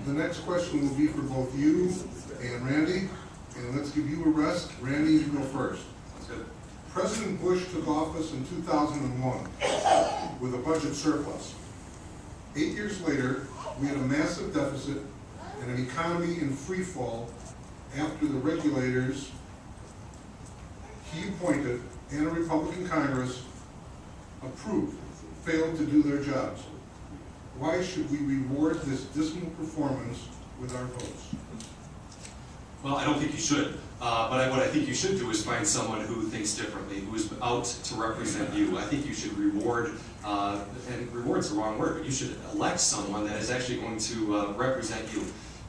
The next question will be for both you and Randy, and let's give you a rest. Randy, you go first. That's good. President Bush took office in 2001 with a budget surplus. 8 years later, we had a massive deficit and an economy in free fall after the regulators he appointed and a Republican Congress approved failed to do their jobs. Why should we reward this dismal performance with our votes? Well, I don't think you should. But what I think you should do is find someone who thinks differently, who is out to represent you. I think you should reward, and reward's the wrong word, but you should elect someone that is actually going to represent you.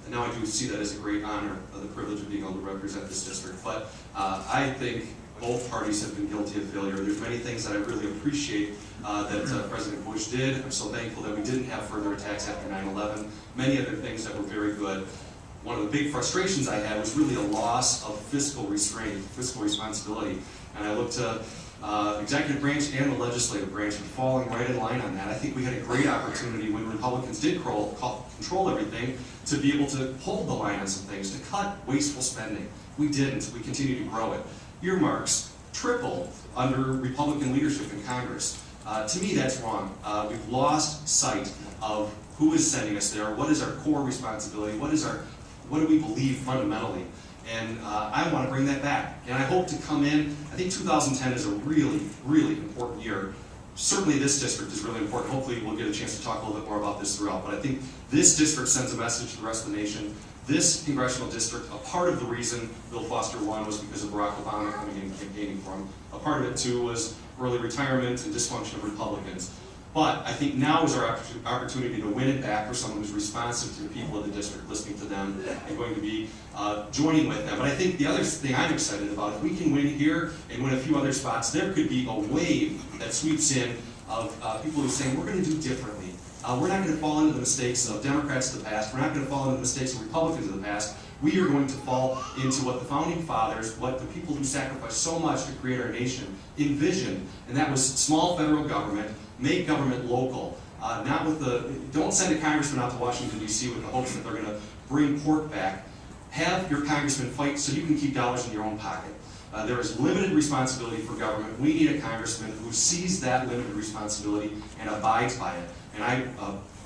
And now I do see that as a great honor, the privilege of being able to represent this district. But I think both parties have been guilty of failure. There's many things that I really appreciate that President Bush did. I'm so thankful that we didn't have further attacks after 9/11. Many other things that were very good. One of the big frustrations I had was really a loss of fiscal restraint, fiscal responsibility. And I looked to executive branch and the legislative branch and falling right in line on that. I think we had a great opportunity when Republicans did control everything to be able to hold the line on some things, to cut wasteful spending. We didn't. We continue to grow it. Earmarks tripled under Republican leadership in Congress. To me, that's wrong. We've lost sight of who is sending us there, what is our core responsibility, what do we believe fundamentally, and I want to bring that back. And I hope to come in, I think 2010 is a really, really important year. Certainly this district is really important. Hopefully we'll get a chance to talk a little bit more about this throughout, but I think this district sends a message to the rest of the nation. This congressional district, a part of the reason Bill Foster won was because of Barack Obama coming in and campaigning for him. A part of it too was early retirement and dysfunction of Republicans. But I think now is our opportunity to win it back for someone who's responsive to the people of the district, listening to them, and going to be joining with them. But I think the other thing I'm excited about, if we can win here and win a few other spots, there could be a wave that sweeps in of people who are saying, we're going to do differently. We're not going to fall into the mistakes of Democrats of the past. We're not going to fall into the mistakes of Republicans of the past. We are going to fall into what the founding fathers, what the people who sacrificed so much to create our nation envisioned, and that was small federal government, make government local. Not with don't send a congressman out to Washington, D.C. with the hopes that they're going to bring pork back. Have your congressman fight so you can keep dollars in your own pocket. There is limited responsibility for government. We need a congressman who sees that limited responsibility and abides by it. And I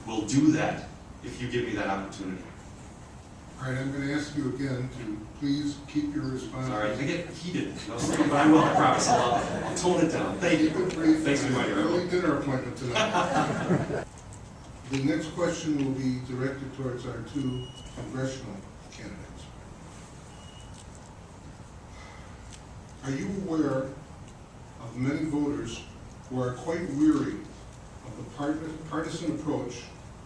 will do that if you give me that opportunity. All right, I'm going to ask you again to please keep your response. Sorry, I get heated, but I will, I promise. I'll tone it down. Thank you. Thanks for reminding me. Early dinner appointment tonight. The next question will be directed towards our two congressional candidates. Are you aware of many voters who are quite weary of the partisan approach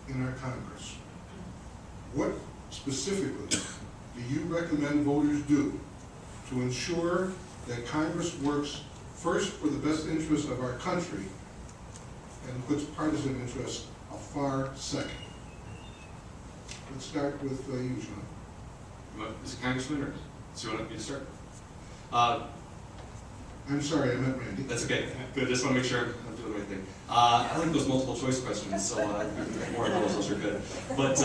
in our Congress? What specifically do you recommend voters do to ensure that Congress works first for the best interests of our country and puts partisan interests a far second? Let's start with you, John. Is it Congressman or do you want me to start? I'm sorry, I meant Randy. That's okay. Good. Just want to make sure I'm doing the right thing. I like those multiple choice questions, so more of those are good. But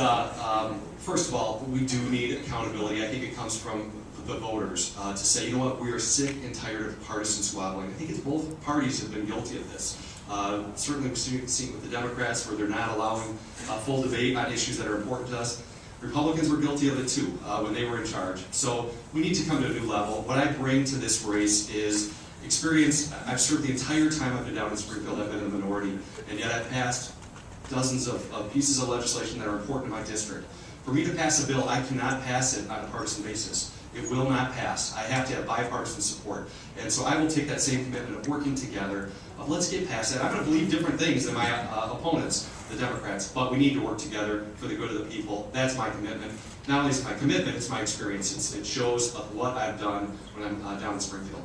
first of all, we do need accountability. I think it comes from the voters to say, you know what, we are sick and tired of partisan squabbling. I think it's both parties have been guilty of this. Certainly we've seen it with the Democrats, where they're not allowing full debate on issues that are important to us. Republicans were guilty of it too when they were in charge. So we need to come to a new level. What I bring to this race is experience. I've served the entire time I've been down in Springfield. I've been in the minority, and yet I've passed dozens of pieces of legislation that are important to my district. For me to pass a bill, I cannot pass it on a partisan basis. It will not pass. I have to have bipartisan support. And so I will take that same commitment of working together, of let's get past that. I'm going to believe different things than my opponents, the Democrats, but we need to work together for the good of the people. That's my commitment. Not only is it my commitment, it's my experience. It shows of what I've done when I'm down in Springfield.